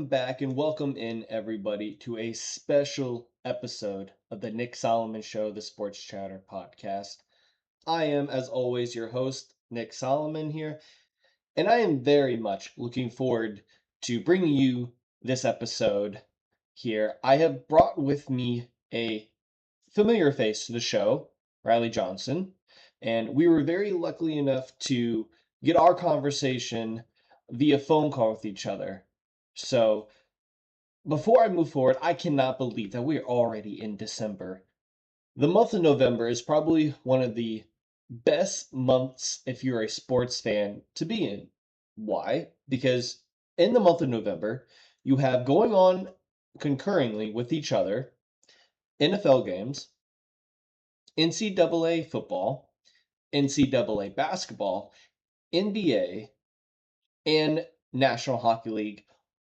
welcome back and welcome in everybody to a special episode of the Nick Solomon Show, the Sports Chatter podcast. I am, as always, your host, Nick Solomon here, and I am very much looking forward to bringing you this episode here. I have brought with me a familiar face to the show, Riley Johnson, and we were very lucky enough to get our conversation via phone call with each other. So, before I move forward, I cannot believe that we're already in December. The month of November is probably one of the best months if you're a sports fan to be in. Why? Because in the month of November, you have going on concurrently with each other NFL games, NCAA football, NCAA basketball, NBA, and National Hockey League.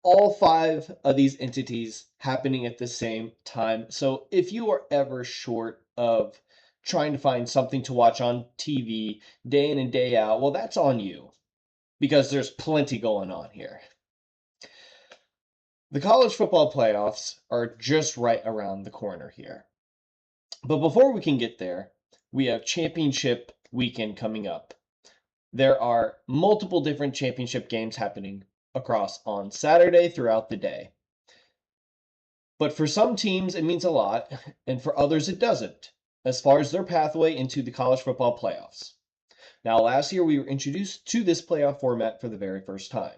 All five of these entities happening at the same time. So if you are ever short of trying to find something to watch on TV day in and day out, well, that's on you because there's plenty going on here. The college football playoffs are just right around the corner here. But before we can get there, we have championship weekend coming up. There are multiple different championship games happening across on Saturday throughout the day. But for some teams, it means a lot, and for others, it doesn't, as far as their pathway into the college football playoffs. Now, last year, we were introduced to this playoff format for the very first time.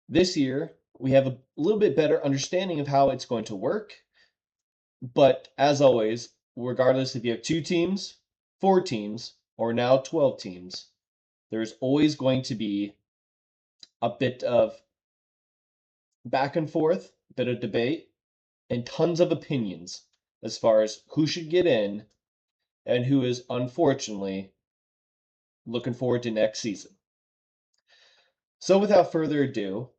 This year, we have a little bit better understanding of how it's going to work, but as always, regardless if you have 2 teams, 4 teams, or now 12 teams, there's always going to be a bit of back and forth, a bit of debate, and tons of opinions as far as who should get in and who is unfortunately looking forward to next season. So without further ado,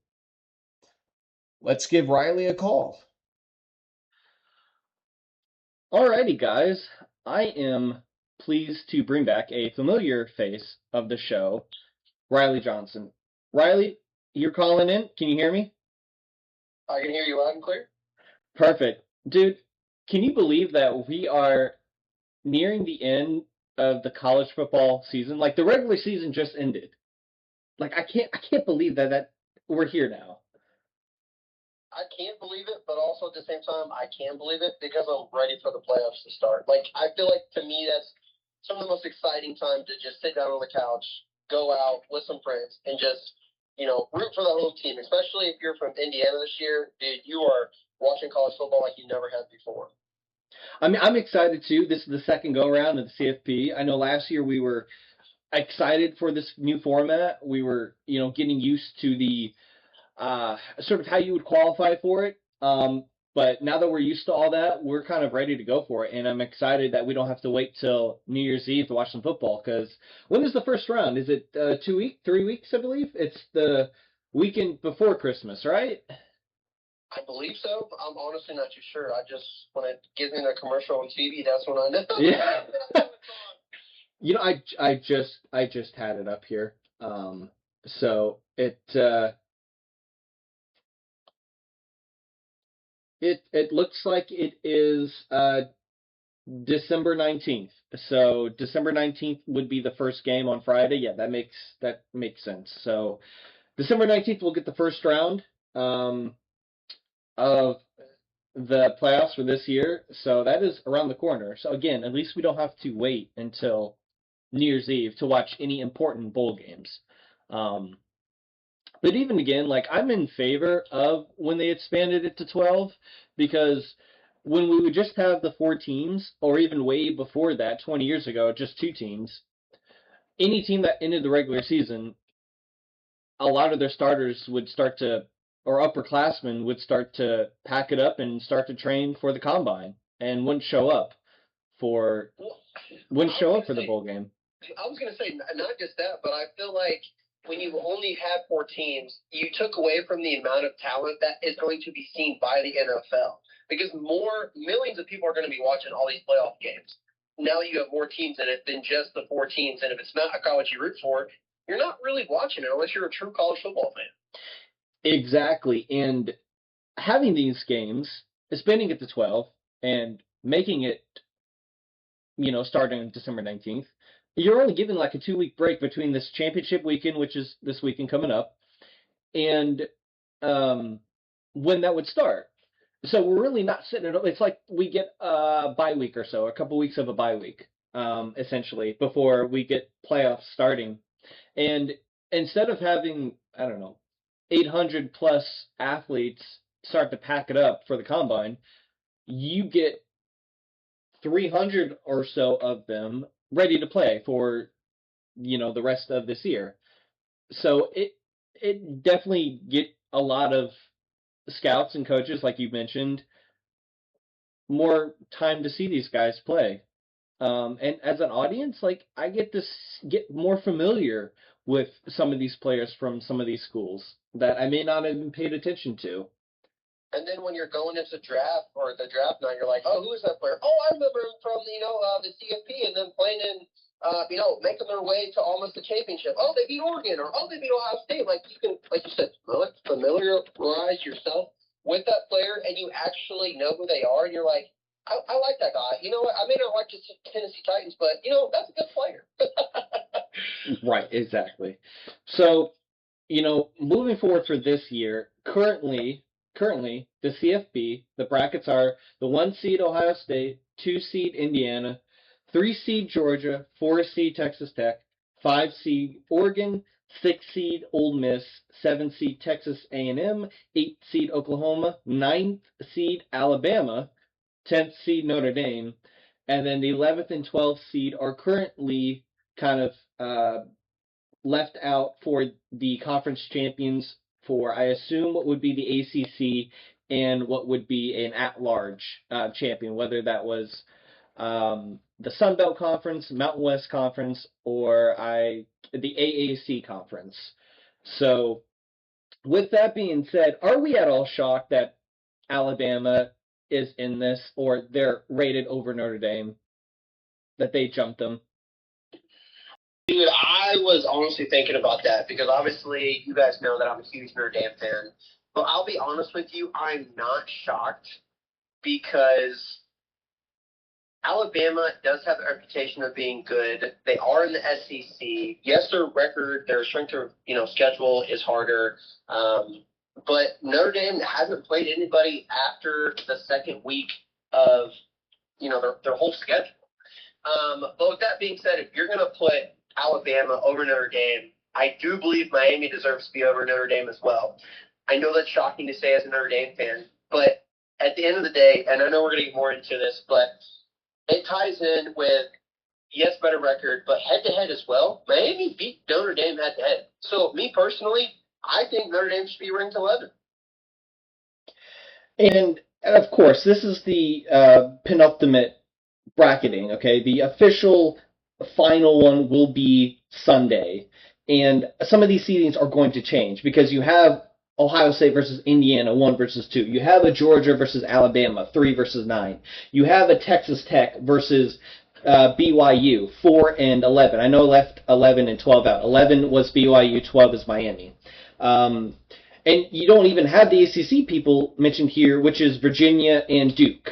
let's give Riley a call. Alrighty, guys. I am pleased to bring back a familiar face of the show, Riley Johnson. Riley, you're calling in. Can you hear me? I can hear you loud and clear. Perfect. Dude, can you believe that we are nearing the end of the college football season? Like the regular season just ended. Like I can't believe that we're here now. I can't believe it, but also at the same time, I can believe it because I'm ready for the playoffs to start. Like, I feel like, to me, that's some of the most exciting time to just sit down on the couch, go out with some friends, and just, root for the home team, especially if you're from Indiana this year. Dude, you are watching college football like you never have before. I mean, I'm excited, too. This is the second go-around of the CFP. I know last year we were excited for this new format. We were, getting used to the sort of how you would qualify for it. But now that we're used to all that, we're kind of ready to go for it. And I'm excited that we don't have to wait till New Year's Eve to watch some football. Because when is the first round? Is it 2 weeks, 3 weeks, I believe? It's the weekend before Christmas, right? I believe so. I'm honestly not too sure. When it gives me the commercial on TV, that's when I know. Yeah. I just had it up here. So It looks like it is December 19th. So December 19th would be the first game on Friday. Yeah, that makes sense. So December 19th we'll get the first round of the playoffs for this year. So that is around the corner. So again, at least we don't have to wait until New Year's Eve to watch any important bowl games. But even again, like I'm in favor of when they expanded it to 12 because when we would just have the 4 teams, or even way before that, 20 years ago, just 2 teams, any team that ended the regular season, a lot of their starters would start to, or upperclassmen would start to pack it up and start to train for the combine and wouldn't show up for the bowl game. I was going to say, not just that, but I feel like when you only had 4 teams, you took away from the amount of talent that is going to be seen by the NFL. Because millions of people are going to be watching all these playoff games. Now you have more teams in it than just the 4 teams. And if it's not a college you root for, you're not really watching it unless you're a true college football fan. Exactly. And having these games, expanding it to 12, and making it, starting on December 19th, you're only given like a 2 week break between this championship weekend, which is this weekend coming up, and um, when that would start. So we're really not sitting at. It's like we get a bye week or so, a couple weeks of a bye week, essentially, before we get playoffs starting. And instead of having, I don't know, 800 plus athletes start to pack it up for the combine, you get 300 or so of them ready to play for, the rest of this year. So it definitely get a lot of scouts and coaches, like you mentioned, more time to see these guys play. And as an audience, like I get to get more familiar with some of these players from some of these schools that I may not have even paid attention to. And then when you're going into draft or the draft night, you're like, oh, who is that player? Oh, I remember him from the CFP, and then playing in making their way to almost the championship. Oh, they beat Oregon, or oh, they beat Ohio State. Like you can, like you said, familiarize yourself with that player, and you actually know who they are, and you're like, I like that guy. You know what? I may not like the Tennessee Titans, but that's a good player. Right, exactly. So, moving forward for this year, currently the CFP, the brackets are the 1 seed Ohio State, 2 seed Indiana, 3 seed Georgia, 4 seed Texas Tech, 5 seed Oregon, 6 seed Ole Miss, 7 seed Texas A&M, 8 seed Oklahoma, 9th seed Alabama, 10th seed Notre Dame, and then the 11th and 12th seed are currently kind of left out for the conference champions for, I assume, what would be the ACC and what would be an at-large champion, whether that was the Sun Belt Conference, Mountain West Conference, or the AAC Conference. So, with that being said, are we at all shocked that Alabama is in this, or they're rated over Notre Dame, that they jumped them? Dude, I was honestly thinking about that because obviously you guys know that I'm a huge Notre Dame fan. But I'll be honest with you, I'm not shocked because Alabama does have a reputation of being good. They are in the SEC. Yes, their record, their strength of schedule is harder. But Notre Dame hasn't played anybody after the second week of their whole schedule. But with that being said, if you're going to put Alabama over Notre Dame, I do believe Miami deserves to be over Notre Dame as well. I know that's shocking to say as a Notre Dame fan, but at the end of the day, and I know we're going to get more into this, but it ties in with, yes, better record, but head-to-head as well. Miami beat Notre Dame head-to-head. So, me personally, I think Notre Dame should be ranked 11. And of course, this is the penultimate bracketing, okay? The official final one will be Sunday. And some of these seedings are going to change because you have Ohio State versus Indiana, 1 versus 2. You have a Georgia versus Alabama, 3 versus 9. You have a Texas Tech versus BYU, 4 and 11. I know I left 11 and 12 out. 11 was BYU, 12 is Miami. And you don't even have the ACC people mentioned here, which is Virginia and Duke.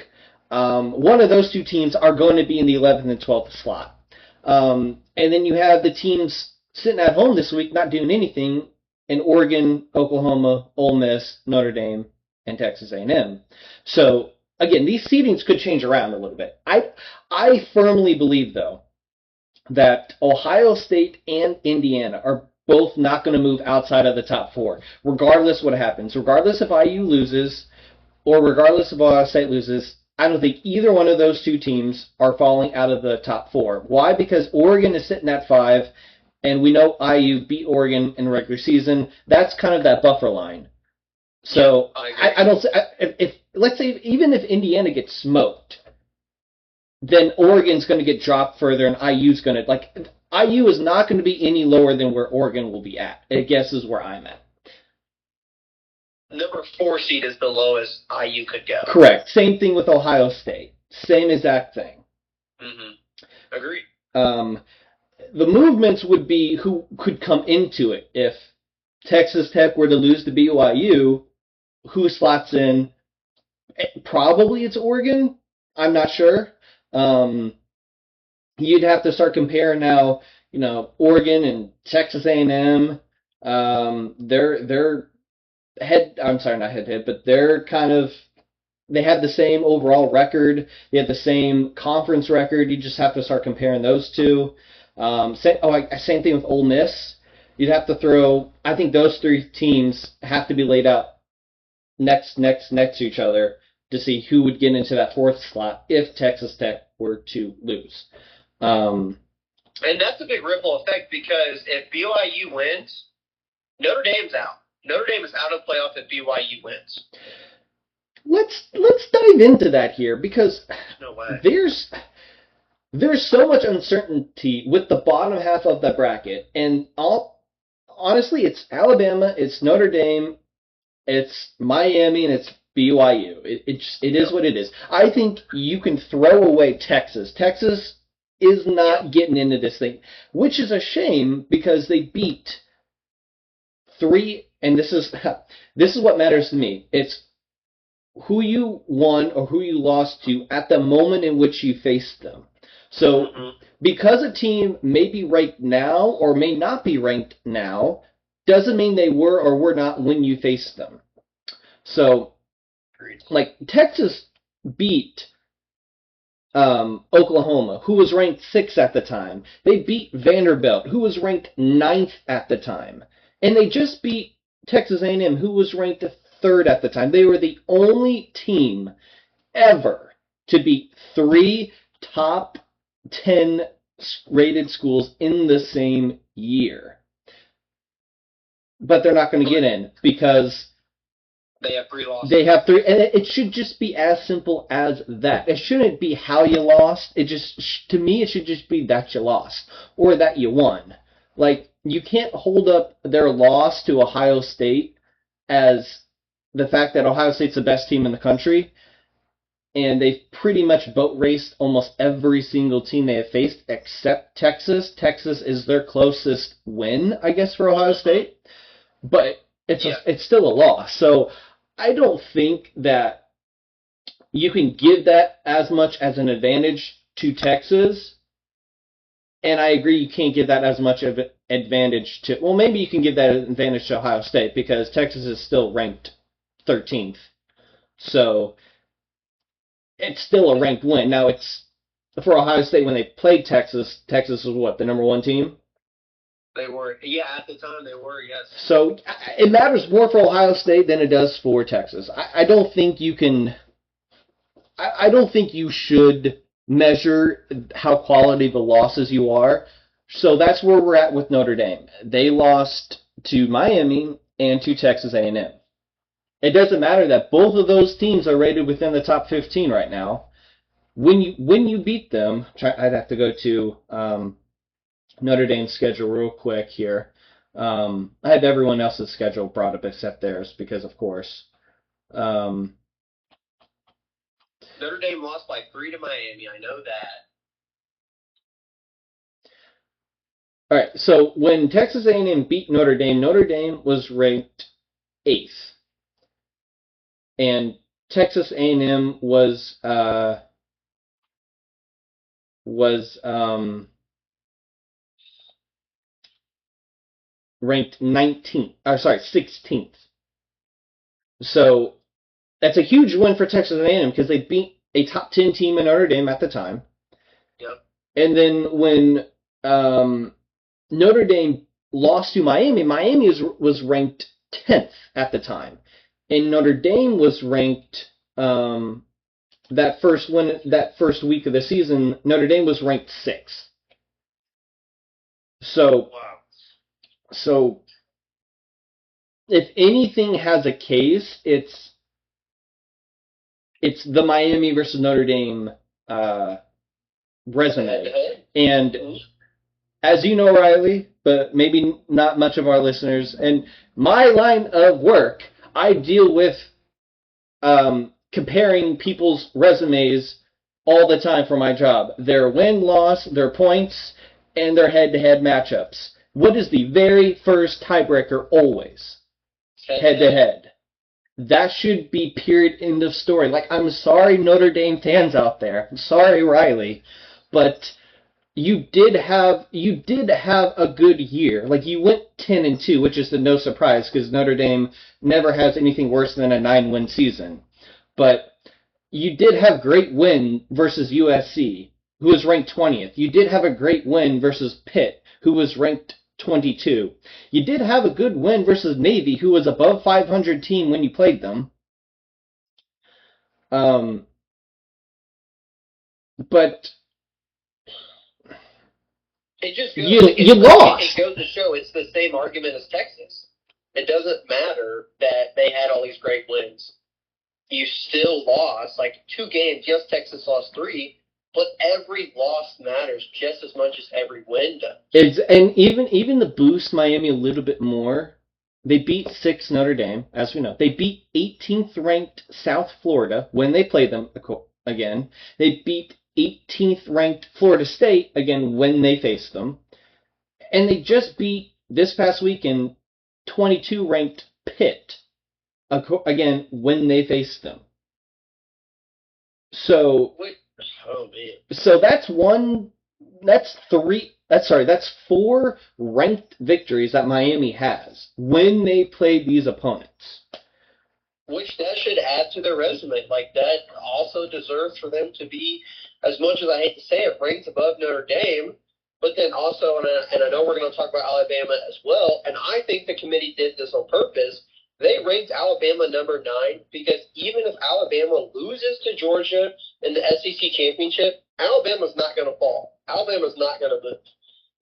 One of those two teams are going to be in the 11th and 12th slot. And then you have the teams sitting at home this week not doing anything in Oregon, Oklahoma, Ole Miss, Notre Dame, and Texas A&M. So, again, these seedings could change around a little bit. I firmly believe, though, that Ohio State and Indiana are both not going to move outside of the top 4, regardless what happens. Regardless if IU loses or regardless if Ohio State loses, I don't think either one of those two teams are falling out of the top 4. Why? Because Oregon is sitting at 5, and we know IU beat Oregon in the regular season. That's kind of that buffer line. So I don't. If let's say even if Indiana gets smoked, then Oregon's going to get dropped further, and IU's going to IU is not going to be any lower than where Oregon will be at. I guess is where I'm at. Number 4 seed is the lowest IU could go. Correct. Same thing with Ohio State. Same exact thing. Mm-hmm. Agreed. The movements would be who could come into it if Texas Tech were to lose to BYU, who slots in? Probably it's Oregon. I'm not sure. Um, you'd have to start comparing now. Oregon and Texas A&M. They're head. I'm sorry, not head to head, but they're kind of they have the same overall record. They have the same conference record. You just have to start comparing those two. Same thing with Ole Miss. You'd have to throw. I think those three teams have to be laid out next to each other to see who would get into that fourth slot if Texas Tech were to lose. And that's a big ripple effect because if BYU wins, Notre Dame's out. Notre Dame is out of the playoff if BYU wins. Let's dive into that here because no way. There's so much uncertainty with the bottom half of the bracket, and honestly, it's Alabama, it's Notre Dame, it's Miami, and it's BYU. It is what it is. I think you can throw away Texas. Texas is not getting into this thing, which is a shame because they beat three, and this is what matters to me. It's who you won or who you lost to at the moment in which you faced them. So because a team may be ranked now or may not be ranked now, doesn't mean they were or were not when you faced them. So, like, Texas beat Oklahoma, who was ranked 6th at the time. They beat Vanderbilt, who was ranked 9th at the time. And they just beat Texas A&M, who was ranked 3rd at the time. They were the only team ever to beat 3 top 10 rated schools in the same year. But they're not going to get in because they have 3 losses. They have 3, and it should just be as simple as that. It shouldn't be how you lost. To me, it should just be that you lost or that you won. Like, you can't hold up their loss to Ohio State as the fact that Ohio State's the best team in the country, and they've pretty much boat raced almost every single team they have faced except Texas. Texas is their closest win, I guess, for Ohio State, but it's still a loss. So I don't think that you can give that as much as an advantage to Texas, and I agree you can't give that as much of an advantage to, well, maybe you can give that advantage to Ohio State because Texas is still ranked 13th. So it's still a ranked win. Now, it's for Ohio State when they played Texas. Texas was what, the number 1 team? They were, at the time they were, yes. So it matters more for Ohio State than it does for Texas. I don't think you can. I don't think you should measure how quality the losses you are. So that's where we're at with Notre Dame. They lost to Miami and to Texas A&M. It doesn't matter that both of those teams are rated within the top 15 right now. When you beat them, I'd have to go to Notre Dame's schedule real quick here. I have everyone else's schedule brought up except theirs because, of course. Notre Dame lost by 3 to Miami. I know that. All right, so when Texas A&M beat Notre Dame was ranked 8th. And Texas A&M was ranked 16th. So that's a huge win for Texas A&M because they beat a top 10 team in Notre Dame at the time. Yep. And then when Notre Dame lost to Miami was ranked 10th at the time. And Notre Dame was ranked that first week of the season. Notre Dame was ranked 6th. So, So, if anything has a case, it's the Miami versus Notre Dame resume. And as you know, Riley, but maybe not much of our listeners, and my line of work, I deal with comparing people's resumes all the time for my job. Their win-loss, their points, and their head-to-head matchups. What is the very first tiebreaker always? Head to head. That should be period, end of story. Like, I'm sorry, Notre Dame fans out there. I'm sorry, Riley, but you did have a good year. Like, you went 10-2, which is no surprise because Notre Dame never has anything worse than a 9-win season. But you did have great win versus USC, who was ranked 20th. You did have a great win versus Pitt, who was ranked 22. You did have a good win versus Navy, who was above 500 team when you played them. But It just goes, you lost. It goes to show it's the same argument as Texas. It doesn't matter that they had all these great wins. You still lost like 2 games. Yes, Texas lost 3, but every loss matters just as much as every win does. And even the boost Miami a little bit more. They beat 6 Notre Dame, as we know. They beat 18th ranked South Florida when they played them again. They beat 18th ranked Florida State again when they faced them. And they just beat this past weekend 22 ranked Pitt again when they faced them. So So that's 4 ranked victories that Miami has when they play these opponents. Which that should add to their resume. Like, that also deserves for them to be, as much as I hate to say it, ranked above Notre Dame. But then also, and I know we're going to talk about Alabama as well, and I think the committee did this on purpose. They ranked Alabama number 9 because even if Alabama loses to Georgia in the SEC championship, Alabama's not going to fall. Alabama's not going to move.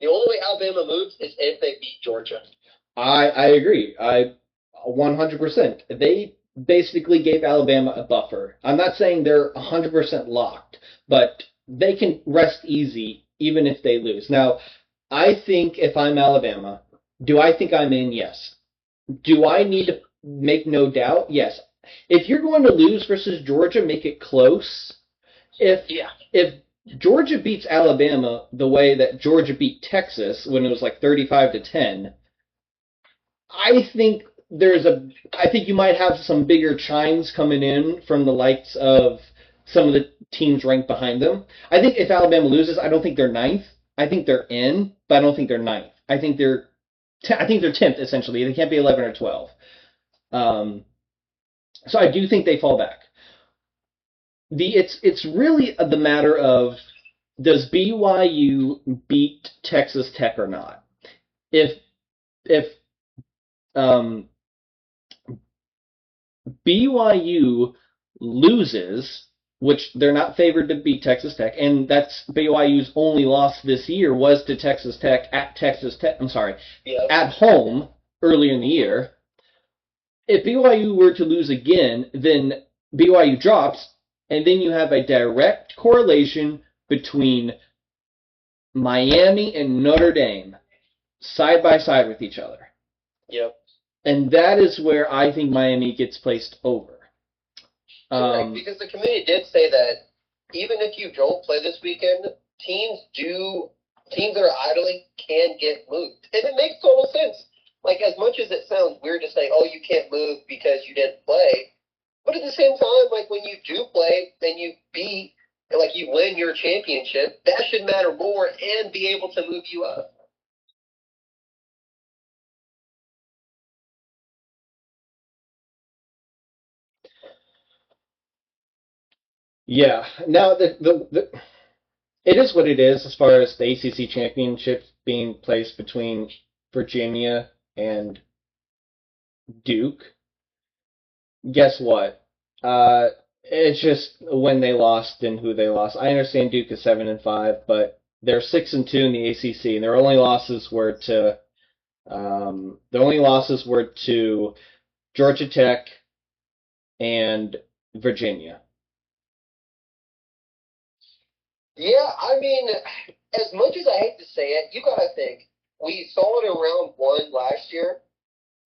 The only way Alabama moves is if they beat Georgia. I agree. 100%. They basically gave Alabama a buffer. I'm not saying they're 100% locked, but they can rest easy even if they lose. Now, I think if I'm Alabama, do I think I'm in? Yes. Do I need to make no doubt? Yes. If you're going to lose versus Georgia, make it close. If Georgia beats Alabama the way that Georgia beat Texas when it was like 35-10, I think you might have some bigger chimes coming in from the likes of some of the teams ranked behind them. I think if Alabama loses, I don't think they're 9th. I think they're in, but I don't think they're 9th. I think they're 10th essentially. They can't be 11 or 12. So I do think they fall back. It's really the matter of, does BYU beat Texas Tech or not? If BYU loses, which they're not favored to beat Texas Tech, and that's BYU's only loss this year was to Texas Tech at Texas Tech. I'm sorry, at home earlier in the year. If BYU were to lose again, then BYU drops, and then you have a direct correlation between Miami and Notre Dame side by side with each other. Yep. And that is where I think Miami gets placed over. Correct, because the committee did say that even if you don't play this weekend, teams that are idling can get moved. And it makes total sense. Like, as much as it sounds weird to say, oh, you can't move because you didn't play, but at the same time, like, when you do play and you beat, like, you win your championship, that should matter more and be able to move you up. Yeah. Now, it is what it is as far as the ACC championship being placed between Virginia and Duke. Guess what? It's just when they lost and who they lost. I understand Duke is 7-5, but they're 6-2 in the ACC, and their only losses were to Georgia Tech and Virginia. Yeah, I mean, as much as I hate to say it, you gotta think, we saw it in round 1 last year.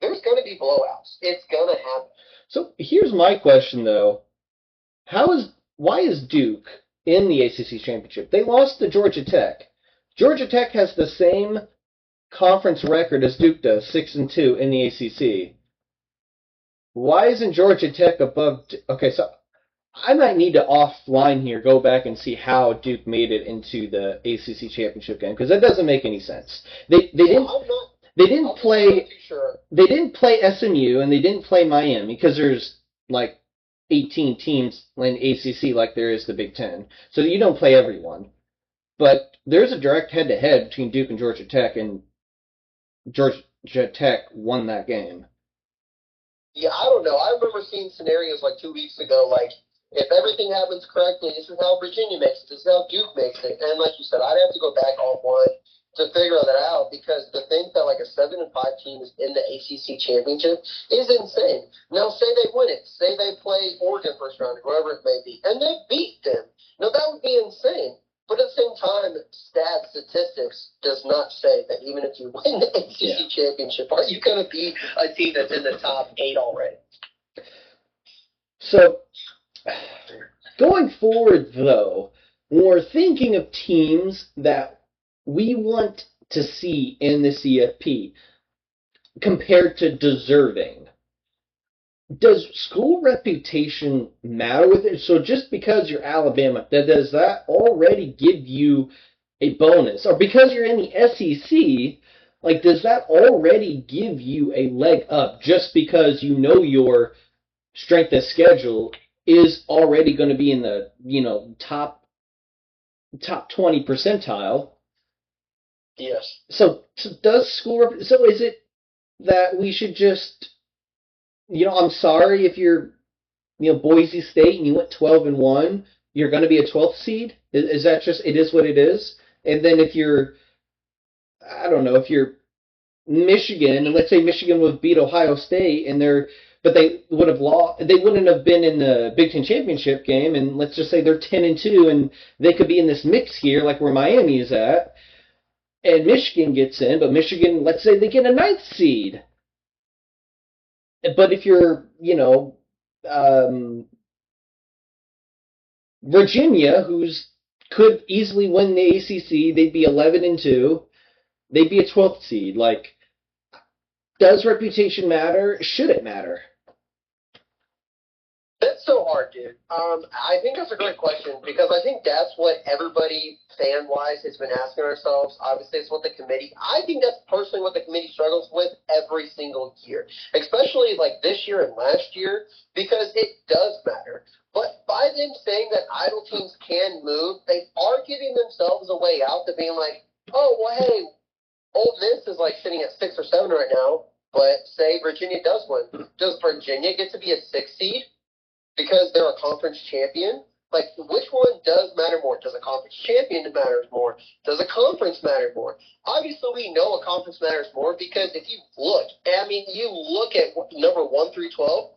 There's gonna be blowouts. It's gonna happen. So here's my question though. Why is Duke in the ACC championship? They lost to Georgia Tech. Georgia Tech has the same conference record as Duke does, 6-2 in the ACC. Why isn't Georgia Tech above? Okay, so I might need to offline here go back and see how Duke made it into the ACC championship game because that doesn't make any sense. They didn't play sure. They didn't play SMU and they didn't play Miami because there's like 18 teams in ACC like there is the Big Ten, so you don't play everyone. But there's a direct head-to-head between Duke and Georgia Tech, and Georgia Tech won that game. Yeah, I don't know. I remember seeing scenarios like 2 weeks ago, like, if everything happens correctly, this is how Virginia makes it, this is how Duke makes it. And like you said, I'd have to go back offline to figure that out because to think that like a 7-5 team is in the ACC championship is insane. Now, say they win it, say they play Oregon first round, whoever it may be, and they beat them. Now, that would be insane. But at the same time, statistics does not say that even if you win the ACC championship, are you going to be a team that's in the top 8 already? So, going forward, though, when we're thinking of teams that we want to see in the CFP compared to deserving, does school reputation matter with it? So just because you're Alabama, does that already give you a bonus? Or because you're in the SEC, like, does that already give you a leg up just because you know your strength of schedule is already going to be in the, top 20 percentile? Yes. So does school, so is it that we should just, I'm sorry if you're, Boise State and you went 12-1, you're going to be a 12th seed? Is that just, it is what it is? And then if you're, I don't know, if you're Michigan, and let's say Michigan would beat Ohio State, but they would have lost, they wouldn't have been in the Big Ten championship game, and let's just say they're 10-2, and they could be in this mix here, like where Miami is at, and Michigan gets in, but Michigan, let's say they get a 9th seed. But if you're, Virginia, who's could easily win the ACC, they'd be 11-2, they'd be a 12th seed. Like, does reputation matter? Should it matter? That's so hard, dude. I think that's a great question because I think that's what everybody fan-wise has been asking ourselves. Obviously, it's what the committee. I think that's personally what the committee struggles with every single year, especially like this year and last year, because it does matter. But by them saying that idle teams can move, they are giving themselves a way out to being like, oh, well, hey, Ole Miss is like sitting at 6 or 7 right now, but say Virginia does win. Does Virginia get to be a 6 seed? Because they're a conference champion? Like, which one does matter more? Does a conference champion matter more? Does a conference matter more? Obviously, we know a conference matters more because if you look, you look at number 1 through 12,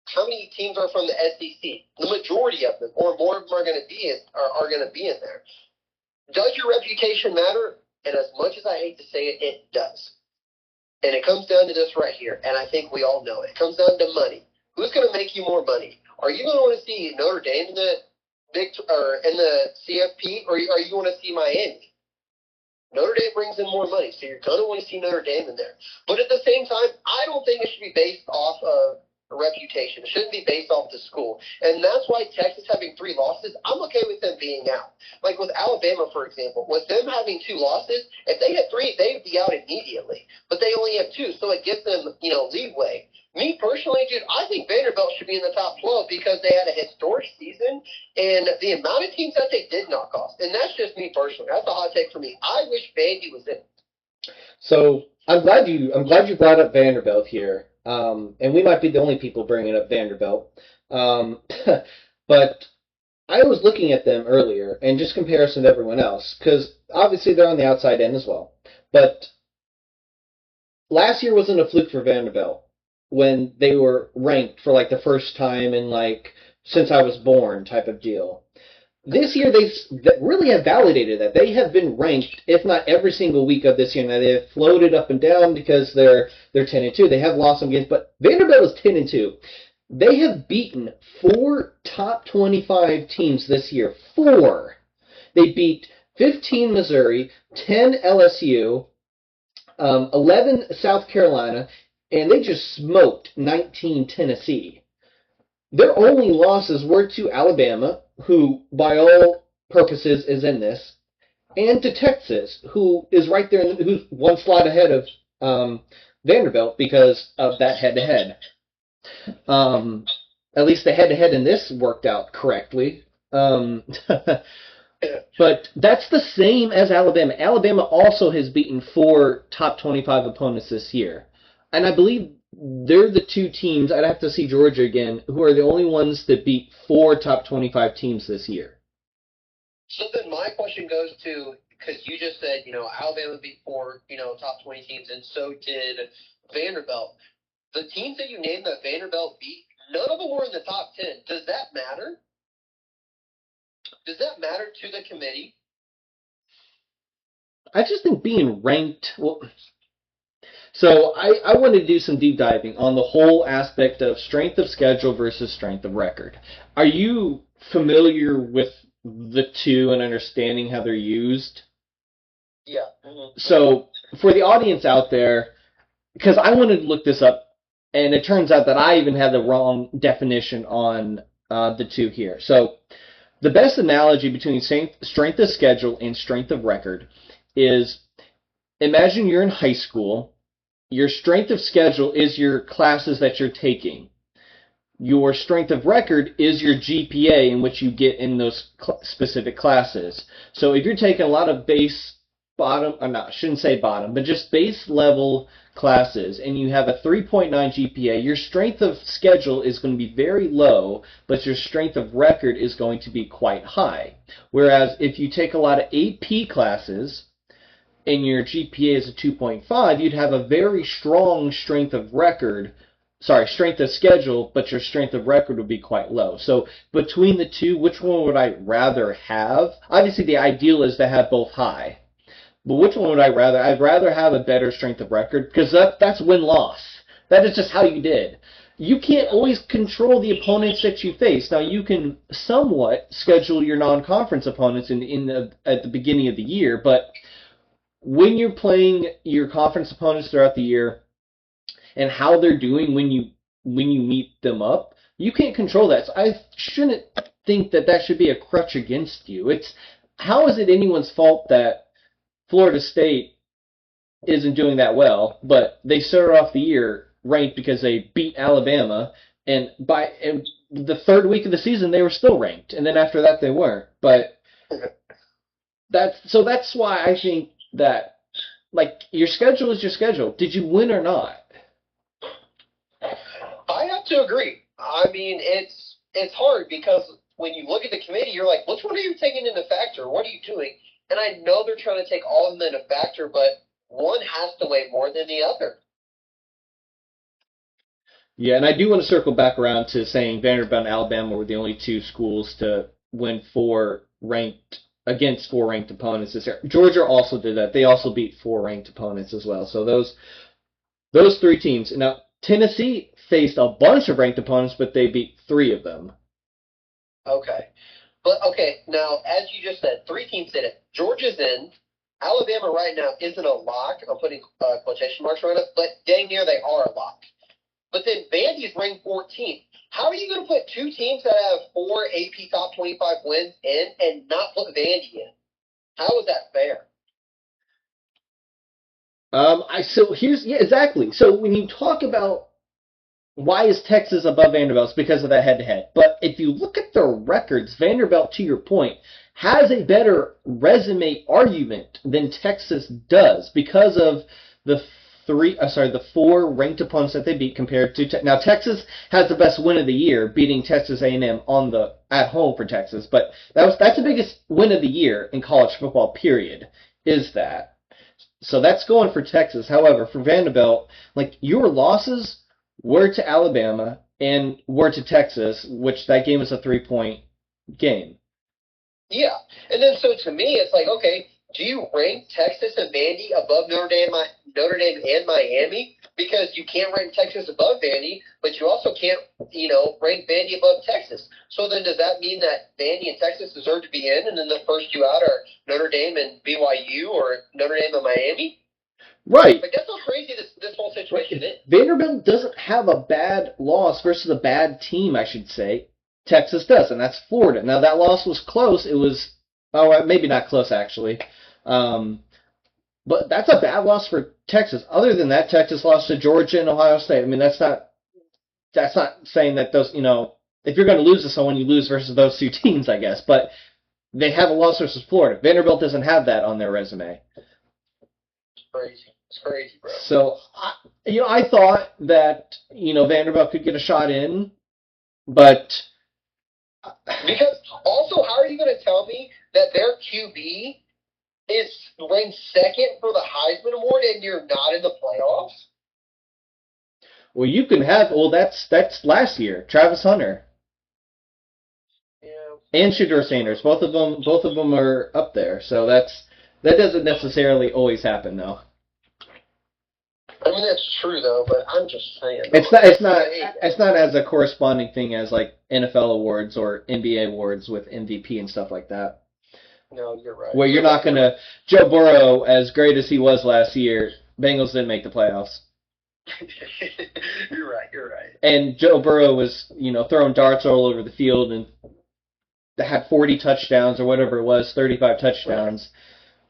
how many teams are from the SEC? The majority of them, or more of them, are going to be in there. Does your reputation matter? And as much as I hate to say it, it does. And it comes down to this right here, and I think we all know it. It comes down to money. Who's going to make you more money? Are you going to want to see Notre Dame in the CFP, or are you going to see Miami? Notre Dame brings in more money, so you're going to want to see Notre Dame in there. But at the same time, I don't think it should be based off of a reputation. It shouldn't be based off the school. And that's why Texas having 3 losses, I'm okay with them being out. Like with Alabama, for example, with them having 2 losses, if they had 3, they'd be out immediately. But they only have 2, so it gives them, leeway. Me personally, dude, I think Vanderbilt should be in the top 12 because they had a historic season and the amount of teams that they did knock off. And that's just me personally. That's a hot take for me. I wish Vandy was in. So I'm glad you brought up Vanderbilt here. And we might be the only people bringing up Vanderbilt. But I was looking at them earlier and just comparison to everyone else because obviously they're on the outside end as well. But last year wasn't a fluke for Vanderbilt when they were ranked for like the first time in like since I was born type of deal. This year they really have validated that. They have been ranked, if not every single week of this year. Now they have floated up and down because they're 10-2. They have lost some games, but Vanderbilt is 10-2. They have beaten 4 top 25 teams this year. 4. They beat 15 Missouri, 10 LSU, 11 South Carolina, and they just smoked 19 Tennessee. Their only losses were to Alabama, who by all purposes is in this, and to Texas, who is right there, who's one slot ahead of Vanderbilt because of that head-to-head. Um, at least the head-to-head in this worked out correctly. But that's the same as Alabama. Alabama also has beaten 4 top 25 opponents this year. And I believe they're the two teams, I'd have to see Georgia again, who are the only ones that beat 4 top 25 teams this year. So then my question goes to, because you just said, Alabama beat four, top 20 teams, and so did Vanderbilt. The teams that you named that Vanderbilt beat, none of them were in the top 10. Does that matter? Does that matter to the committee? I just think being ranked, well, so I want to do some deep diving on the whole aspect of strength of schedule versus strength of record. Are you familiar with the two and understanding how they're used? Yeah. Mm-hmm. So for the audience out there, because I wanted to look this up, and it turns out that I even had the wrong definition on the two here. So the best analogy between strength of schedule and strength of record is imagine you're in high school. Your strength of schedule is your classes that you're taking. Your strength of record is your GPA in which you get in those specific classes. So if you're taking a lot of base bottom, or not, I shouldn't say bottom, but just base level classes, and you have a 3.9 GPA, your strength of schedule is going to be very low, but your strength of record is going to be quite high. Whereas if you take a lot of AP classes, and your GPA is a 2.5, you'd have a very strong strength of schedule, but your strength of record would be quite low. So between the two, which one would I rather have? Obviously, the ideal is to have both high. But which one would I rather? I'd rather have a better strength of record because that's win-loss. That is just how you did. You can't always control the opponents that you face. Now, you can somewhat schedule your non-conference opponents at the beginning of the year, but when you're playing your conference opponents throughout the year and how they're doing when you meet them up, you can't control that. So I shouldn't think that should be a crutch against you. It's how is it anyone's fault that Florida State isn't doing that well, but they started off the year ranked because they beat Alabama, and by the third week of the season they were still ranked, and then after that they weren't. But that's why I think that your schedule is your schedule. Did you win or not? I have to agree. I mean, it's hard because when you look at the committee, you're like, which one are you taking into factor? What are you doing? And I know they're trying to take all of them into factor, but one has to weigh more than the other. Yeah, and I do want to circle back around to saying Vanderbilt and Alabama were the only two schools to win four ranked opponents this year. Georgia also did that. They also beat four ranked opponents as well. So those three teams. Now Tennessee faced a bunch of ranked opponents, but they beat three of them. Okay. But, okay, now, as you just said, three teams did it. Georgia's in. Alabama right now isn't a lock. I'm putting quotation marks around it, but dang near they are a lock. But then Vandy's ranked 14th. How are you going to put two teams that have four AP top 25 wins in and not put Vandy in? How is that fair? Exactly. So when you talk about why is Texas above Vanderbilt, it's because of that head-to-head. But if you look at their records, Vanderbilt, to your point, has a better resume argument than Texas does because of the four ranked opponents that they beat compared to now Texas has the best win of the year, beating Texas A&M at home for Texas, but that's the biggest win of the year in college football. Period. Is that so? That's going for Texas. However, for Vanderbilt, your losses were to Alabama and were to Texas, which that game is a 3-point game. Yeah, and then so to me, it's like, okay, do you rank Texas and Vandy above Notre Dame and Miami? Because you can't rank Texas above Vandy, but you also can't, rank Vandy above Texas. So then does that mean that Vandy and Texas deserve to be in, and then the first two out are Notre Dame and BYU or Notre Dame and Miami? Right. Like, that's how crazy this whole situation is. Vanderbilt doesn't have a bad loss versus a bad team, I should say. Texas does, and that's Florida. Now, that loss was close. It was, maybe not close, actually. Um, but that's a bad loss for Texas. Other than that, Texas lost to Georgia and Ohio State. I mean, that's not saying that those, if you're going to lose to someone, you lose versus those two teams, I guess. But they have a loss versus Florida. Vanderbilt doesn't have that on their resume. It's crazy. It's crazy, bro. So, I thought that, Vanderbilt could get a shot in, but Because also, how are you going to tell me that their QB is ranked second for the Heisman Award and you're not in the playoffs? well, you can have, that's last year, Travis Hunter Yeah. and Shedeur Sanders, both of them are up there. So that doesn't necessarily always happen though. I mean, that's true, though, but I'm just saying. It's not as a corresponding thing as like NFL awards or NBA awards with MVP and stuff like that. No, you're right. Where you're not gonna Joe Burrow, as great as he was last year, Bengals didn't make the playoffs. You're right. You're right. And Joe Burrow was, throwing darts all over the field and had 40 touchdowns or whatever it was, 35 touchdowns.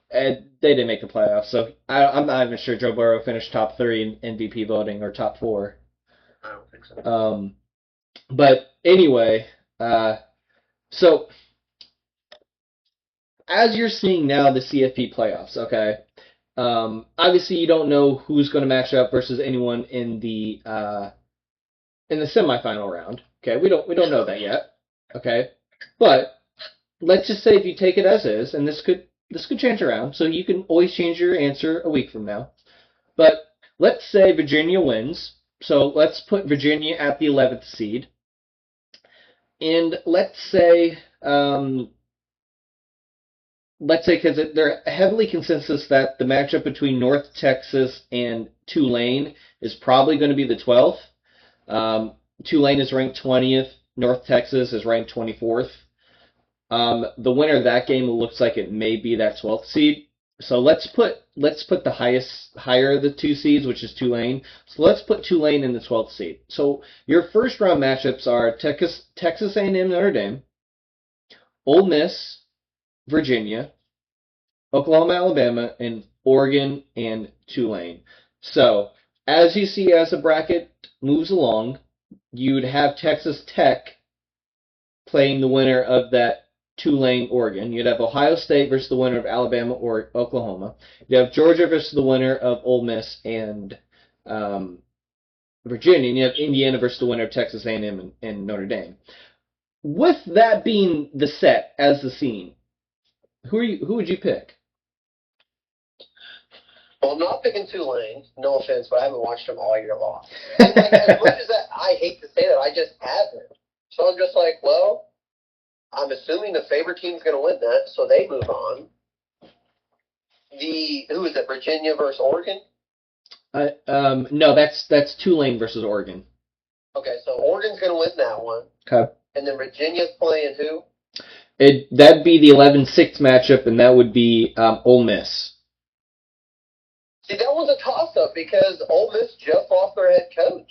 And they didn't make the playoffs. So I'm not even sure Joe Burrow finished top 3 in MVP voting or top 4. I don't think so. But anyway, so as you're seeing now the CFP playoffs, okay. Obviously, you don't know who's going to match up versus anyone in the semifinal round. Okay, we don't know that yet. Okay, but let's just say if you take it as is, and this could change around, so you can always change your answer a week from now. But let's say Virginia wins, so let's put Virginia at the 11th seed, and let's say because they're heavily consensus that the matchup between North Texas and Tulane is probably going to be the 12th. Tulane is ranked 20th. North Texas is ranked 24th. The winner of that game looks like it may be that 12th seed. So let's put the higher of the two seeds, which is Tulane. So let's put Tulane in the 12th seed. So your first round matchups are Texas A&M Notre Dame, Ole Miss, Virginia, Oklahoma, Alabama, and Oregon and Tulane. So, as you see as the bracket moves along, you'd have Texas Tech playing the winner of that Tulane, Oregon. You'd have Ohio State versus the winner of Alabama or Oklahoma. You'd have Georgia versus the winner of Ole Miss and Virginia. And you have Indiana versus the winner of Texas A&M and Notre Dame. With that being the set as the scene, who would you pick? Well, I'm not picking Tulane. No offense, but I haven't watched them all year long. And like, as much as that, I hate to say that, I just haven't. So I'm just like, well, I'm assuming the favorite team's going to win that, so they move on. Who is it? Virginia versus Oregon? No, that's Tulane versus Oregon. Okay, so Oregon's going to win that one. Okay. And then Virginia's playing who? That'd be the 11-6 matchup, and that would be Ole Miss. See, that one's a toss-up because Ole Miss just lost their head coach.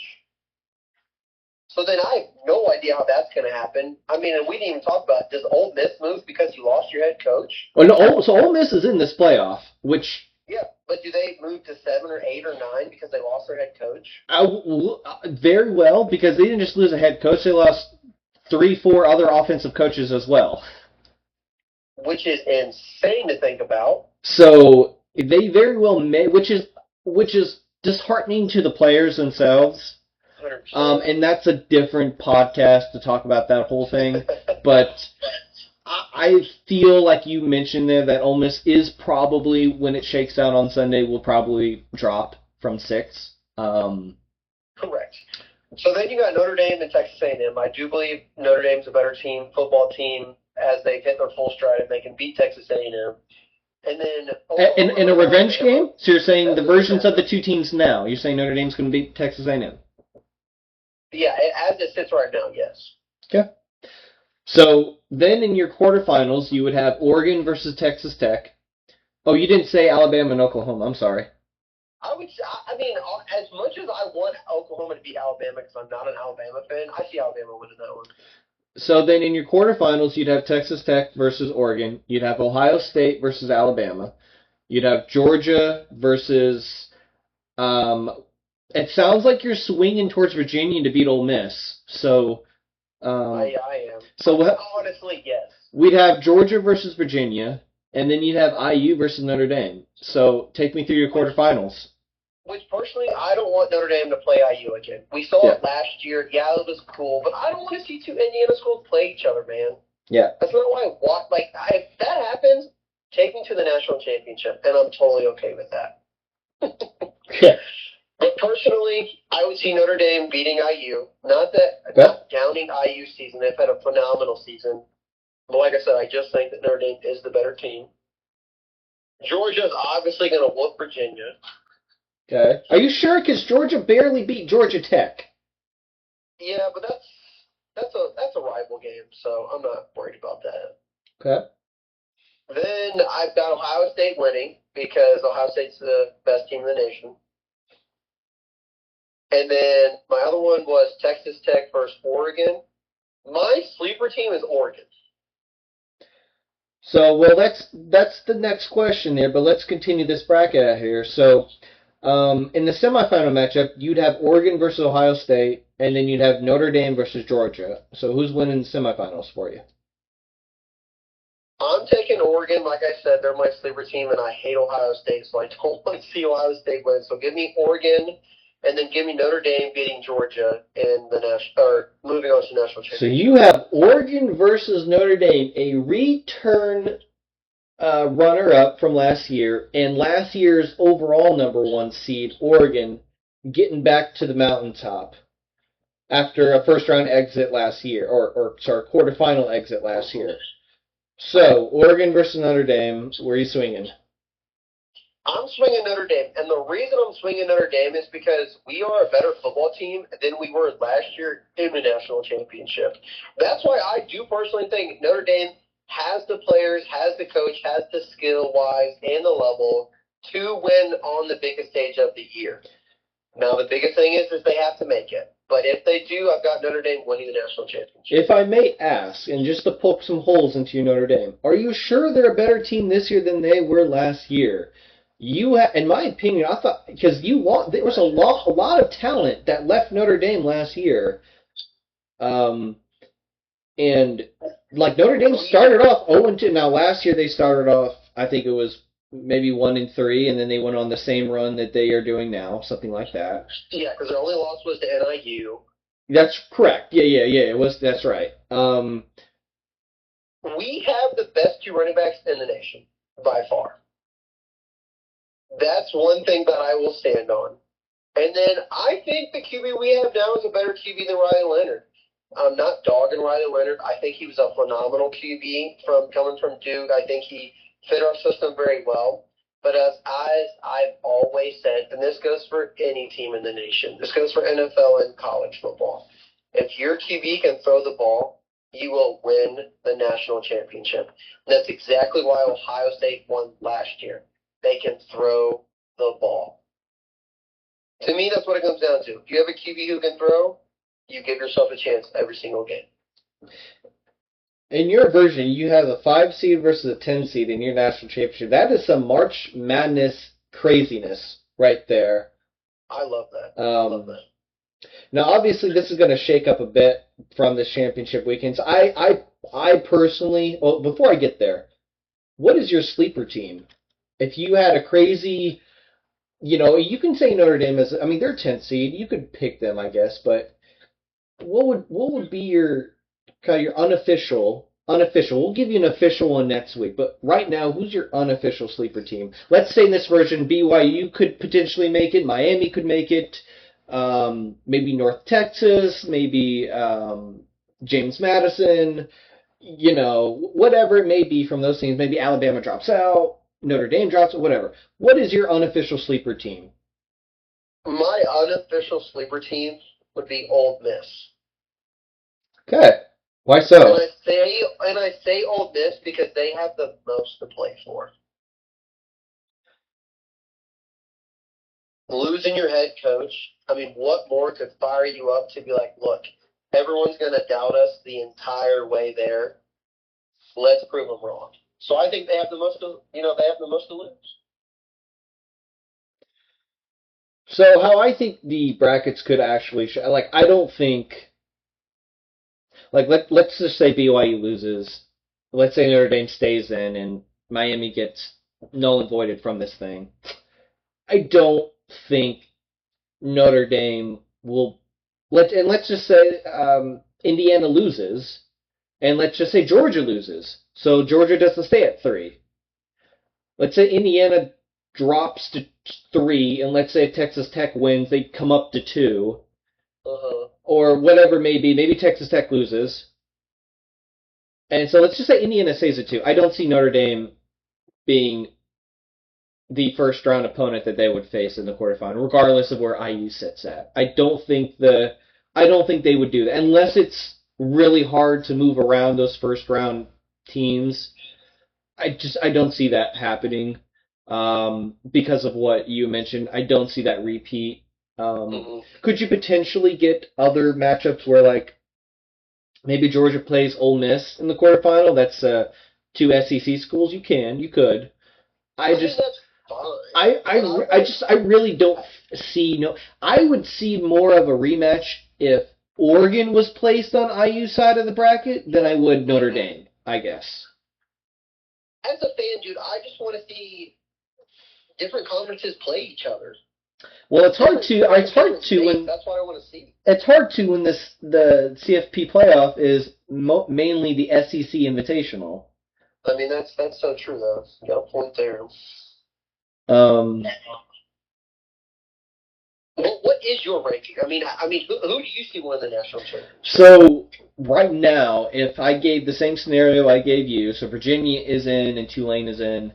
So then I have no idea how that's going to happen. I mean, and we didn't even talk about it. Does Ole Miss move because you lost your head coach? Well, no, so Ole Miss is in this playoff, which... Yeah, but do they move to 7 or 8 or 9 because they lost their head coach? Very well, because they didn't just lose a head coach, they lost 3-4 other offensive coaches as well. Which is insane to think about. So they very well may, which is disheartening to the players themselves. 100%. And that's a different podcast to talk about that whole thing. But I feel like you mentioned there that Ole Miss is probably, when it shakes out on Sunday, will probably drop from 6. Correct. So then you got Notre Dame and Texas A&M. I do believe Notre Dame's a better team, football team, as they hit their full stride and they can beat Texas A&M. And then in a revenge game? So you're saying the versions of the two teams now. You're saying Notre Dame's going to beat Texas A&M? Yeah, as it sits right now, yes. Okay. So then in your quarterfinals, you would have Oregon versus Texas Tech. Oh, you didn't say Alabama and Oklahoma. I'm sorry. I would. I mean, as much as I want Oklahoma to beat Alabama because I'm not an Alabama fan, I see Alabama winning that one. So then in your quarterfinals, you'd have Texas Tech versus Oregon. You'd have Ohio State versus Alabama. You'd have Georgia versus. Um, it sounds like you're swinging towards Virginia to beat Ole Miss. So, I am. so Honestly, yes. we'd have Georgia versus Virginia, and then you'd have IU versus Notre Dame. So take me through your quarterfinals. Which personally, I don't want Notre Dame to play IU again. We saw it last year. Yeah, it was cool, but I don't want to see two Indiana schools play each other, man. Yeah. That's not why I want. Like, if that happens, take me to the national championship, and I'm totally okay with that. Yeah. But personally, I would see Notre Dame beating IU. Not downing IU season. They've had a phenomenal season. But like I said, I just think that Notre Dame is the better team. Georgia's obviously going to whoop Virginia. Okay. Are you sure? Because Georgia barely beat Georgia Tech. Yeah, but that's a rival game, so I'm not worried about that. Okay. Then I've got Ohio State winning because Ohio State's the best team in the nation. And then my other one was Texas Tech versus Oregon. My sleeper team is Oregon. So, well, that's the next question there, but let's continue this bracket out here. So, in the semifinal matchup, you'd have Oregon versus Ohio State, and then you'd have Notre Dame versus Georgia. So, who's winning the semifinals for you? I'm taking Oregon. Like I said, they're my sleeper team, and I hate Ohio State, so I don't want to see Ohio State win. So give me Oregon, and then give me Notre Dame beating Georgia in the moving on to national championship. So you have Oregon versus Notre Dame, a return runner-up from last year, and last year's overall number one seed, Oregon, getting back to the mountaintop after a first-round exit last year, or sorry, quarterfinal exit last year. So, Oregon versus Notre Dame, where are you swinging? I'm swinging Notre Dame, and the reason I'm swinging Notre Dame is because we are a better football team than we were last year in the national championship. That's why I do personally think Notre Dame has the players, has the coach, has the skill-wise and the level to win on the biggest stage of the year. Now, the biggest thing is they have to make it. But if they do, I've got Notre Dame winning the national championship. If I may ask, and just to poke some holes into your Notre Dame, are you sure they're a better team this year than they were last year? In my opinion, I thought because there was a lot of talent that left Notre Dame last year, and like Notre Dame started off 0-2. Now last year they started off, I think it was maybe 1-3, and then they went on the same run that they are doing now, something like that. Yeah, because their only loss was to NIU. That's correct. Yeah. It was. That's right. We have the best two running backs in the nation by far. That's one thing that I will stand on. And then I think the QB we have now is a better QB than Riley Leonard. I'm not dogging Riley Leonard. I think he was a phenomenal QB coming from Duke. I think he fit our system very well. But as I've always said, and this goes for any team in the nation, this goes for NFL and college football. If your QB can throw the ball, you will win the national championship. And that's exactly why Ohio State won last year. They can throw the ball. To me, that's what it comes down to. If you have a QB who can throw, you give yourself a chance every single game. In your version, you have a 5 seed versus a 10 seed in your national championship. That is some March Madness craziness right there. I love that. I love that. Now, obviously, this is going to shake up a bit from the championship weekends. I personally, well, before I get there, what is your sleeper team? If you had a crazy, you can say Notre Dame is, I mean, they're 10th seed. You could pick them, I guess, but what would be your kind of your unofficial? We'll give you an official one next week, but right now, who's your unofficial sleeper team? Let's say in this version, BYU could potentially make it, Miami could make it, maybe North Texas, maybe James Madison, whatever it may be from those teams. Maybe Alabama drops out, Notre Dame drops out, whatever. What is your unofficial sleeper team? My unofficial sleeper team would be Ole Miss. Okay. Why so? And I say Ole Miss because they have the most to play for. losing your head coach. I mean, what more could fire you up to be like, look, everyone's going to doubt us the entire way there. Let's prove them wrong. So I think they have the most to, they have the most to lose. So how I think the brackets could actually like I don't think like let's just say BYU loses. Let's say Notre Dame stays in and Miami gets null and voided from this thing. I don't think Notre Dame will let's just say Indiana loses, and let's just say Georgia loses. So Georgia doesn't stay at 3. Let's say Indiana drops to 3, and let's say if Texas Tech wins, they come up to 2, or whatever it may be. Maybe Texas Tech loses, and so let's just say Indiana stays at 2. I don't see Notre Dame being the first round opponent that they would face in the quarterfinal, regardless of where IU sits at. I don't think they would do that unless it's really hard to move around those first round teams. I don't see that happening because of what you mentioned. I don't see that repeat. Could you potentially get other matchups where like maybe Georgia plays Ole Miss in the quarterfinal? That's two SEC schools. You could. I just that's fine. I really don't see no. I would see more of a rematch if Oregon was placed on IU's side of the bracket than I would Notre Dame. I guess. As a fan, dude, I just want to see different conferences play each other. Well, it's hard to when that's what I want to see. It's hard to when the CFP playoff is mainly the SEC Invitational. I mean, that's so true though. You got a point there. What is your ranking? I mean, who do you see win the national championship? So right now, if I gave the same scenario I gave you, so Virginia is in and Tulane is in,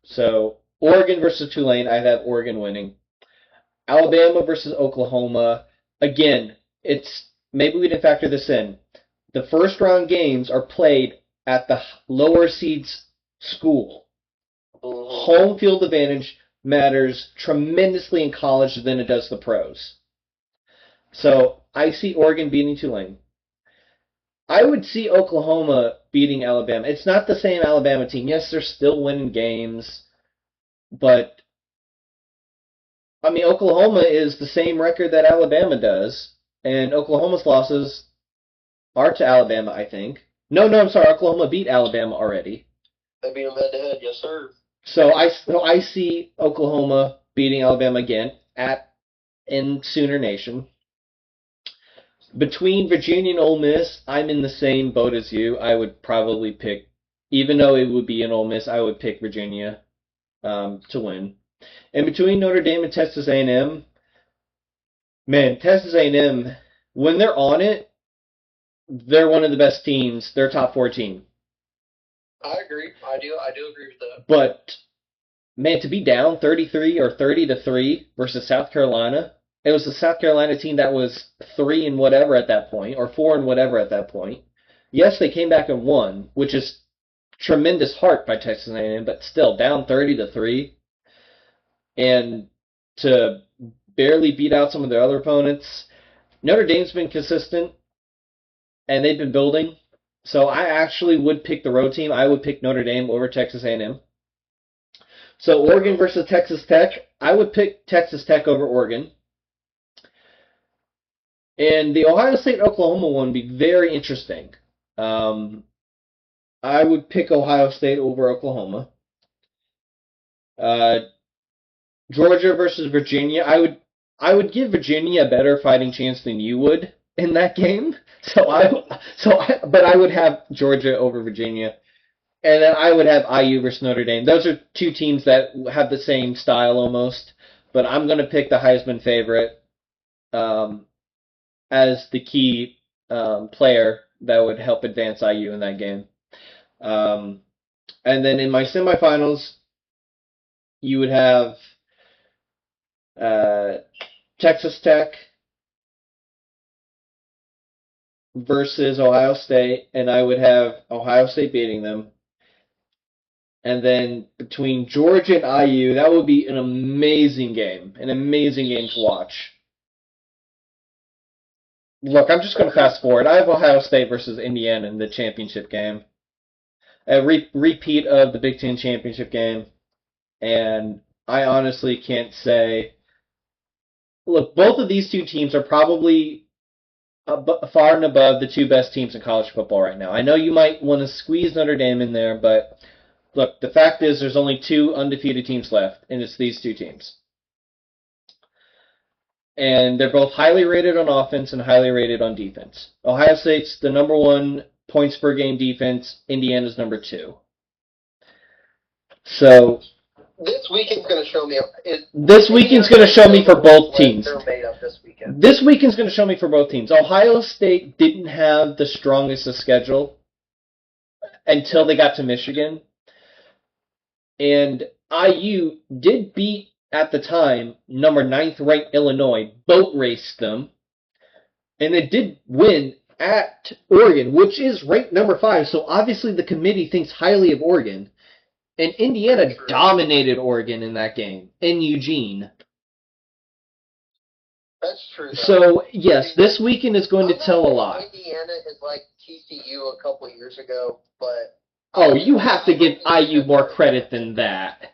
so Oregon versus Tulane, I'd have Oregon winning. Alabama versus Oklahoma, again, it's maybe we didn't factor this in. The first round games are played at the lower seeds school. Home field advantage matters tremendously in college than it does the pros. So I see Oregon beating Tulane. I would see Oklahoma beating Alabama. It's not the same Alabama team. Yes, they're still winning games, but I mean Oklahoma is the same record that Alabama does, and Oklahoma's losses are to Alabama, I think. No, I'm sorry. Oklahoma beat Alabama already. They beat them head to head, yes, sir. So I see Oklahoma beating Alabama again in Sooner Nation. Between Virginia and Ole Miss, I'm in the same boat as you. I would probably pick, even though it would be an Ole Miss, I would pick Virginia to win. And between Notre Dame and Texas A&M, man, Texas A&M, when they're on it, they're one of the best teams. They're a top 4 team. I agree. I do agree with that. But man, to be down 33 or 30-3 versus South Carolina, it was the South Carolina team that was 3 and whatever at that point, or 4 and whatever at that point. Yes, they came back and won, which is tremendous heart by Texas A&M, but still down 30-3, and to barely beat out some of their other opponents. Notre Dame's been consistent, and they've been building. So I actually would pick the road team. I would pick Notre Dame over Texas A&M. So Oregon versus Texas Tech, I would pick Texas Tech over Oregon. And the Ohio State-Oklahoma one would be very interesting. I would pick Ohio State over Oklahoma. Georgia versus Virginia, I would give Virginia a better fighting chance than you would in that game. But I would have Georgia over Virginia. And then I would have IU versus Notre Dame. Those are two teams that have the same style almost. But I'm going to pick the Heisman favorite as the key player that would help advance IU in that game. And then in my semifinals, you would have Texas Tech versus Ohio State, and I would have Ohio State beating them. And then between Georgia and IU, that would be an amazing game to watch. Look, I'm just going to fast forward. I have Ohio State versus Indiana in the championship game. A repeat of the Big Ten championship game. And I honestly can't say. Look, both of these two teams are probably far and above the two best teams in college football right now. I know you might want to squeeze Notre Dame in there, but look, the fact is there's only two undefeated teams left, and it's these two teams. And they're both highly rated on offense and highly rated on defense. Ohio State's the number one points per game defense. Indiana's number two. So this weekend's going to show me. This weekend's going to show me for both teams. They're made of this weekend. This weekend's going to show me for both teams. Ohio State didn't have the strongest of schedule until they got to Michigan. And IU did beat, at the time, number 9th ranked Illinois, boat raced them. And they did win at Oregon, which is ranked number 5. So obviously the committee thinks highly of Oregon. And Indiana dominated Oregon in that game, in Eugene. That's true. Though. So, yes, this weekend is going to tell a lot. Indiana is like TCU a couple years ago, but... Oh, you have to give IU more credit than that.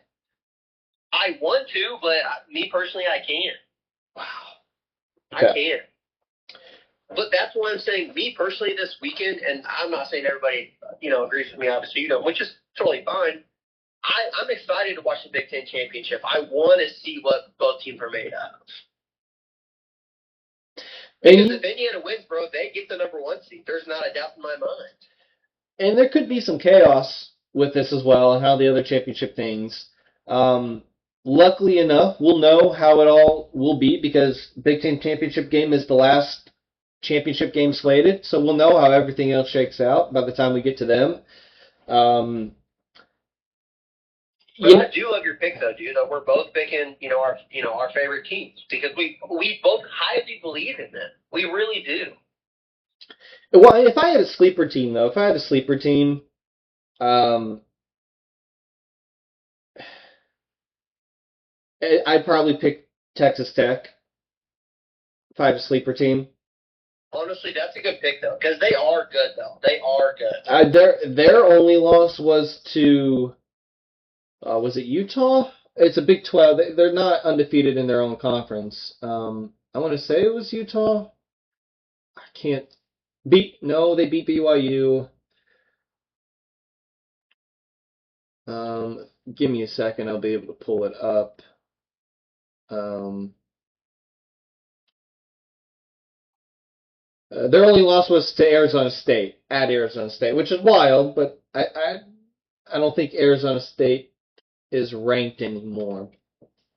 I want to, but me personally, I can't. Wow. Okay. I can't. But that's why I'm saying, me personally, this weekend, and I'm not saying everybody, agrees with me, obviously, which is totally fine. I'm excited to watch the Big Ten Championship. I want to see what both teams are made of. Because if Indiana wins, bro, they get the number 1 seed. There's not a doubt in my mind. And there could be some chaos with this as well, and how the other championship things. Luckily enough, we'll know how it all will be because Big Ten Championship game is the last championship game slated, so we'll know how everything else shakes out by the time we get to them. I do love your pick, though, dude. We're both picking, our favorite teams because we both highly believe in them. We really do. Well, if I had a sleeper team, I'd probably pick Texas Tech if I had a sleeper team. Honestly, that's a good pick, though, because they are good, though. They are good. Their only loss was to... was it Utah? It's a Big 12. They're not undefeated in their own conference. I want to say it was Utah. I can't No, they beat BYU. Give me a second. I'll be able to pull it up. Their only loss was to Arizona State at Arizona State, which is wild, but I don't think Arizona State is ranked anymore.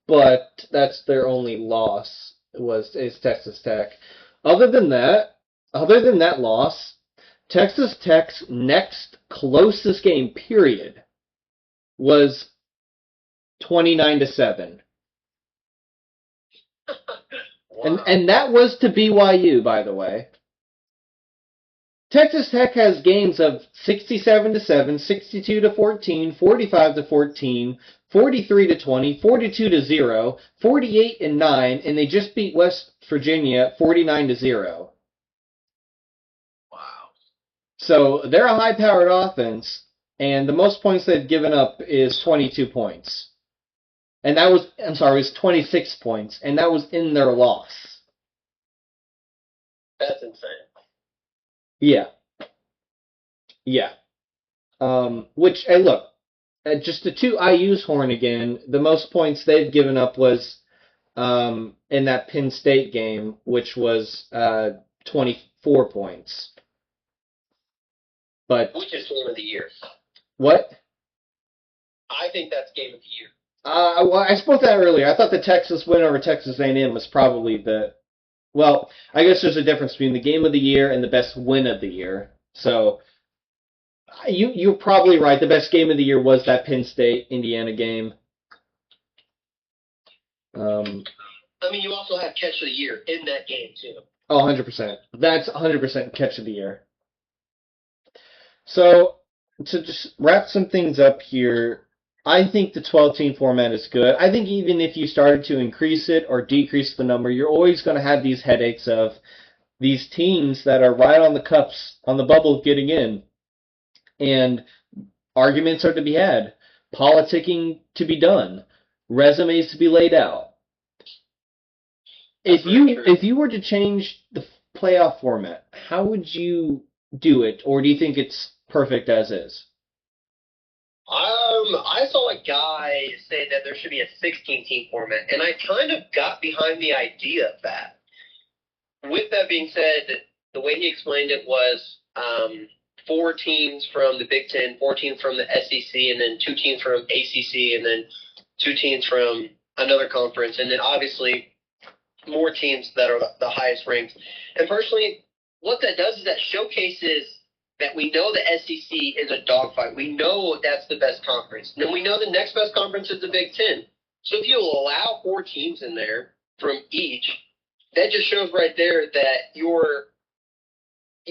But that's their only loss is Texas Tech. Other than that loss, Texas Tech's next closest game, period, was 29-7. Wow. And that was to BYU, by the way. Texas Tech has games of 67-7, 62-14, 45-14, 43-20, 42-0, 48-9, and they just beat West Virginia 49-0. Wow. So they're a high-powered offense, and the most points they've given up is 22 points. And that was, it was 26 points, and that was in their loss. That's insane. Yeah. Yeah. Which, hey, look, just to toot IU's horn again, the most points they've given up was in that Penn State game, which was 24 points. Which is game of the year. What? I think that's game of the year. Well, I spoke that earlier. I thought the Texas win over Texas A&M was probably well, I guess there's a difference between the game of the year and the best win of the year. So you're probably right. The best game of the year was that Penn State-Indiana game. You also have catch of the year in that game, too. Oh, 100%. That's 100% catch of the year. So to just wrap some things up here, I think the 12-team format is good. I think even if you started to increase it or decrease the number, you're always going to have these headaches of these teams that are right on the cups, on the bubble of getting in. And arguments are to be had, politicking to be done, resumes to be laid out. If you were to change the playoff format, how would you do it, or do you think it's perfect as is? I saw a guy say that there should be a 16-team format, and I kind of got behind the idea of that. With that being said, the way he explained it was 4 teams from the Big Ten, 4 teams from the SEC, and then 2 teams from ACC, and then 2 teams from another conference, and then obviously more teams that are the highest ranked. And personally, what that does is that showcases that we know the SEC is a dogfight. We know that's the best conference. And then we know the next best conference is the Big Ten. So if you allow 4 teams in there from each, that just shows right there that you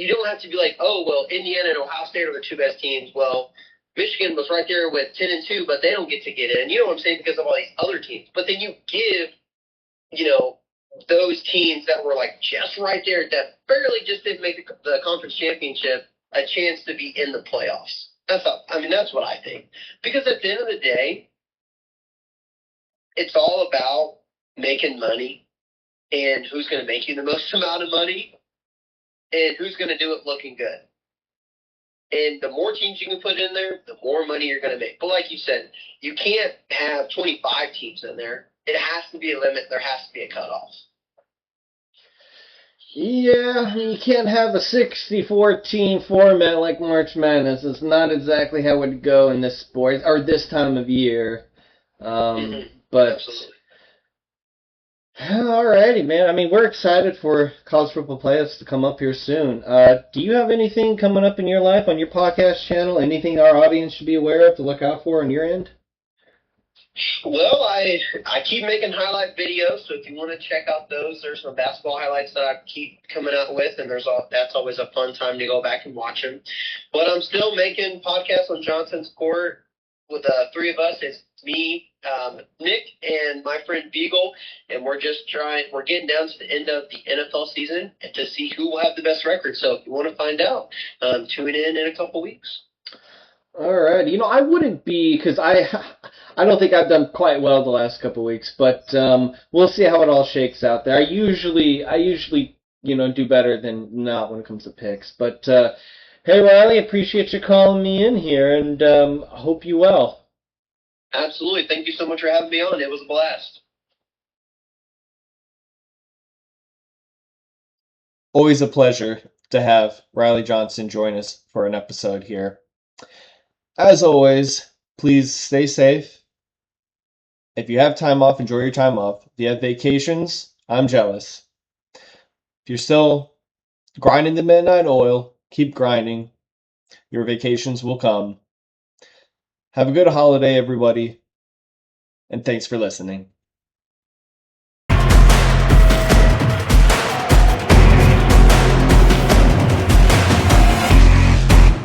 don't have to be like, oh, well, Indiana and Ohio State are the 2 best teams. Well, Michigan was right there with 10-2, but they don't get to get in. You know what I'm saying? Because of all these other teams. But then you give, those teams that were like just right there that barely just didn't make the conference championship a chance to be in the playoffs. That's what I think. Because at the end of the day, it's all about making money and who's going to make you the most amount of money and who's going to do it looking good. And the more teams you can put in there, the more money you're going to make. But like you said, you can't have 25 teams in there. It has to be a limit. There has to be a cutoff. Yeah, you can't have a 64-team format like March Madness. It's not exactly how it would go in this sport or this time of year. But absolutely. Alrighty, man. I mean, we're excited for college football playoffs to come up here soon. Do you have anything coming up in your life on your podcast channel? Anything our audience should be aware of to look out for on your end? Well, I keep making highlight videos, so if you want to check out those, there's some basketball highlights that I keep coming out with, and that's always a fun time to go back and watch them. But I'm still making podcasts on Johnson's Court with the 3 of us. It's me, Nick, and my friend Beagle, and we're getting down to the end of the NFL season to see who will have the best record. So if you want to find out, tune in a couple weeks. All right. I wouldn't be because I don't think I've done quite well the last couple of weeks, but we'll see how it all shakes out there. I usually do better than not when it comes to picks. But hey, Riley, appreciate you calling me in here, and hope you well. Absolutely. Thank you so much for having me on. It was a blast. Always a pleasure to have Riley Johnson join us for an episode here. As always, please stay safe. If you have time off, enjoy your time off. If you have vacations, I'm jealous. If you're still grinding the midnight oil, keep grinding. Your vacations will come. Have a good holiday, everybody, and thanks for listening.